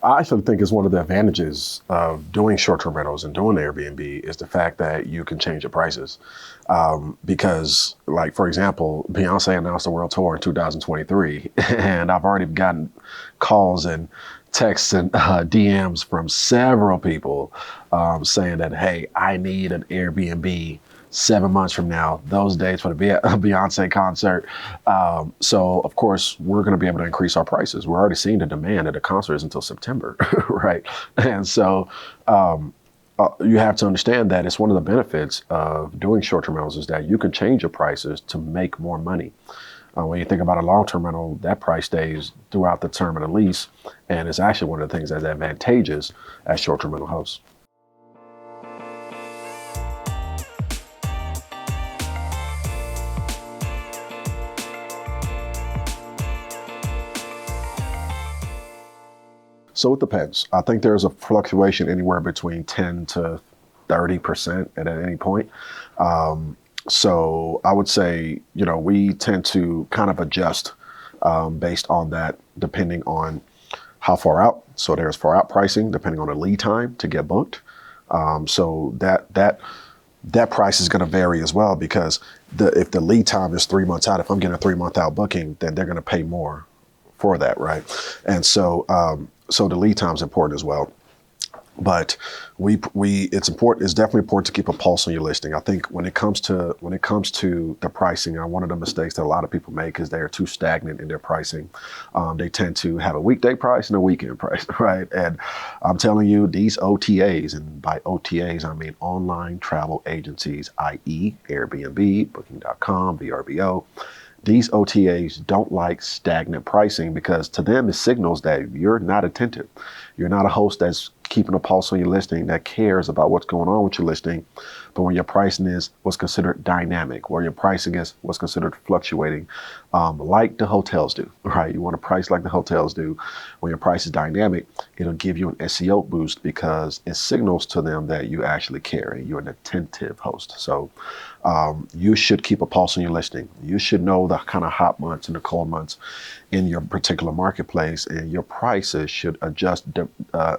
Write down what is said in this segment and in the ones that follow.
I actually think it's one of the advantages of doing short-term rentals and doing Airbnb is the fact that you can change your prices. Because, like, for example, Beyonce announced the world tour in 2023, and I've already gotten calls and texts and DMs from several people saying that, hey, I need an Airbnb 7 months from now, those dates for the Beyonce concert. So, of course, we're going to be able to increase our prices. We're already seeing the demand at the concert is until September, right? And so you have to understand that it's one of the benefits of doing short-term rentals is that you can change your prices to make more money. When you think about a long-term rental, that price stays throughout the term of the lease, and it's actually one of the things that's advantageous as short-term rental hosts. So it depends. I think there's a fluctuation anywhere between 10 to 30% at any point. So I would say, we tend to kind of adjust based on that, depending on how far out. So there's far out pricing, depending on the lead time to get booked. So that price is going to vary as well, because if the lead time is 3 months out, if I'm getting a 3 month out booking, then they're going to pay more for that, right? And so so the lead time is important as well. But it's important. It's definitely important to keep a pulse on your listing. I think when it comes to the pricing, one of the mistakes that a lot of people make is they're too stagnant in their pricing. They tend to have a weekday price and a weekend price, right? And I'm telling you, these OTAs, and by OTAs I mean online travel agencies, i.e., Airbnb, Booking.com, VRBO. These OTAs don't like stagnant pricing because to them it signals that you're not attentive. You're not a host that's keeping a pulse on your listing, that cares about what's going on with your listing. But when your pricing is what's considered dynamic, where your pricing is what's considered fluctuating, like the hotels do, right? You want to price like the hotels do. When your price is dynamic, it'll give you an SEO boost because it signals to them that you actually care and you're an attentive host. So you should keep a pulse on your listing. You should know the kind of hot months and the cold months in your particular marketplace, and your prices should adjust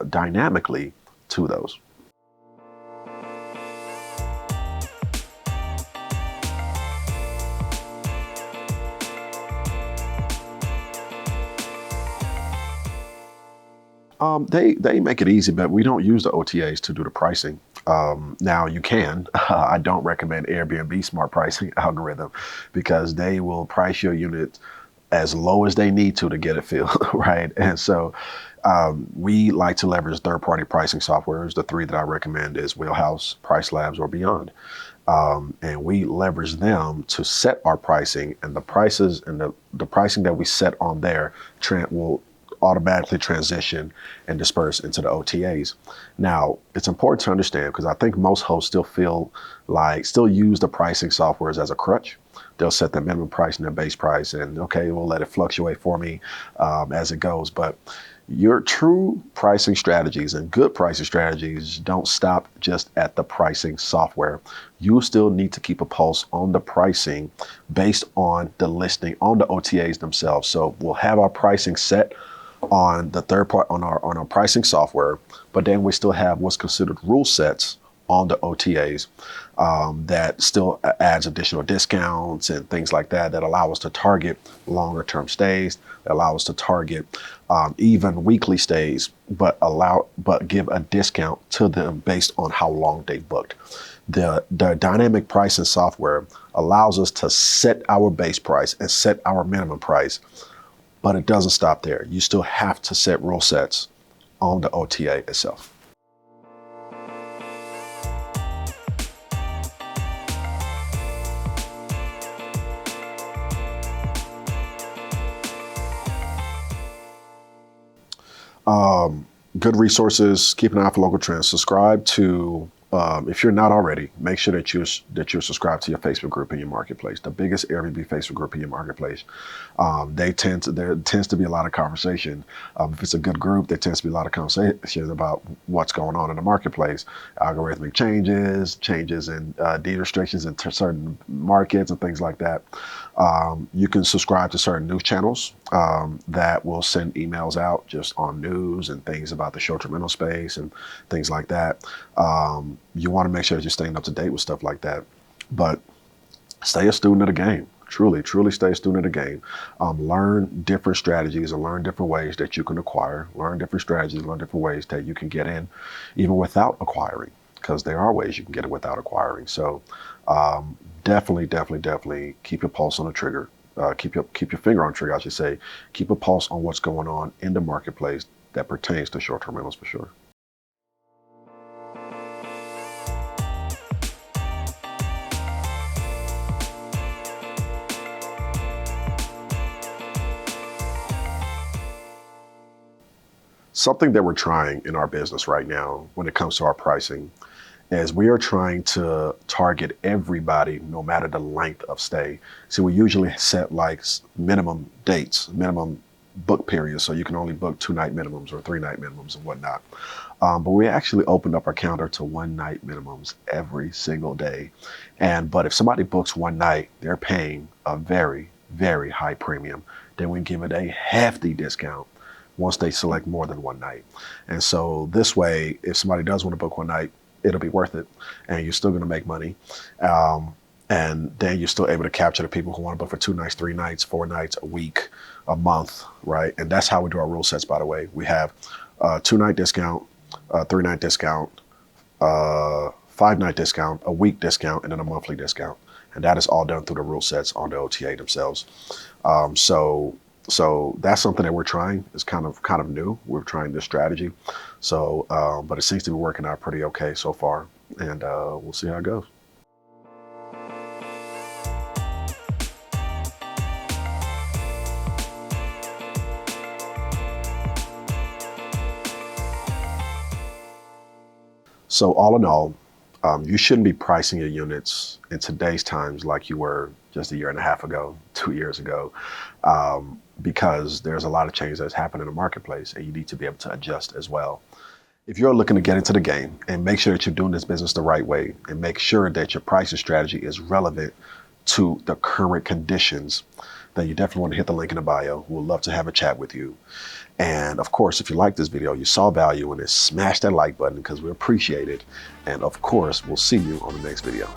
dynamically to those. They make it easy, but we don't use the OTAs to do the pricing. Now you can. I don't recommend Airbnb smart pricing algorithm because they will price your unit as low as they need to get it filled, right? And so we like to leverage third-party pricing softwares. The three that I recommend is Wheelhouse, Price Labs, or Beyond. And we leverage them to set our pricing, and the prices and the pricing that we set on there will automatically transition and disperse into the OTAs. Now, it's important to understand because I think most hosts still use the pricing softwares as a crutch. They'll set their minimum price and their base price, and okay, we'll let it fluctuate for me as it goes. But your true pricing strategies and good pricing strategies don't stop just at the pricing software. You still need to keep a pulse on the pricing based on the listing on the OTAs themselves. So we'll have our pricing set on the third part on our pricing software, but then we still have what's considered rule sets on the OTAs that still adds additional discounts and things like that allow us to target longer term stays, that allow us to target even weekly stays, but give a discount to them based on how long they booked. The dynamic pricing software allows us to set our base price and set our minimum price, but it doesn't stop there. You still have to set rule sets on the OTA itself. Good resources, keep an eye for local trends. Subscribe to if you're not already, make sure that you're subscribed to your Facebook group in your marketplace, the biggest Airbnb Facebook group in your marketplace. There tends to be a lot of conversation. If it's a good group, there tends to be a lot of conversation about what's going on in the marketplace, algorithmic changes in deed restrictions in certain markets and things like that. You can subscribe to certain news channels that will send emails out just on news and things about the short-term rental space and things like that. You want to make sure that you're staying up to date with stuff like that. But stay a student of the game. Truly stay a student of the game. Learn different strategies and learn different ways that you can acquire. Learn different strategies, learn different ways that you can get in even without acquiring, because there are ways you can get it without acquiring. So definitely keep your pulse on the trigger. Keep your finger on the trigger, I should say. Keep a pulse on what's going on in the marketplace that pertains to short-term rentals for sure. Something that we're trying in our business right now when it comes to our pricing is we are trying to target everybody no matter the length of stay. So we usually set like minimum dates, minimum book periods, so you can only book 2-night minimums or 3-night minimums and whatnot. But we actually opened up our calendar to 1-night minimums every single day. But if somebody books 1 night, they're paying a very high premium. Then we give it a hefty discount once they select more than 1 night. And so this way, if somebody does want to book 1 night, it'll be worth it. And you're still going to make money. And then you're still able to capture the people who want to book for 2 nights, 3 nights, 4 nights, a week, a month, right? And that's how we do our rule sets, by the way. We have a 2-night discount, a 3-night discount, 5-night discount, a week discount, and then a monthly discount. And that is all done through the rule sets on the OTA themselves. So that's something that we're trying. It's kind of new. We're trying this strategy. So, but it seems to be working out pretty okay so far. And we'll see how it goes. So all in all, you shouldn't be pricing your units in today's times like you were just 1.5 years ago, 2 years ago, because there's a lot of change that's happened in the marketplace and you need to be able to adjust as well. If you're looking to get into the game and make sure that you're doing this business the right way and make sure that your pricing strategy is relevant to the current conditions, then you definitely want to hit the link in the bio. We'd love to have a chat with you. And of course, if you like this video, you saw value in it, smash that like button because we appreciate it. And of course, we'll see you on the next video.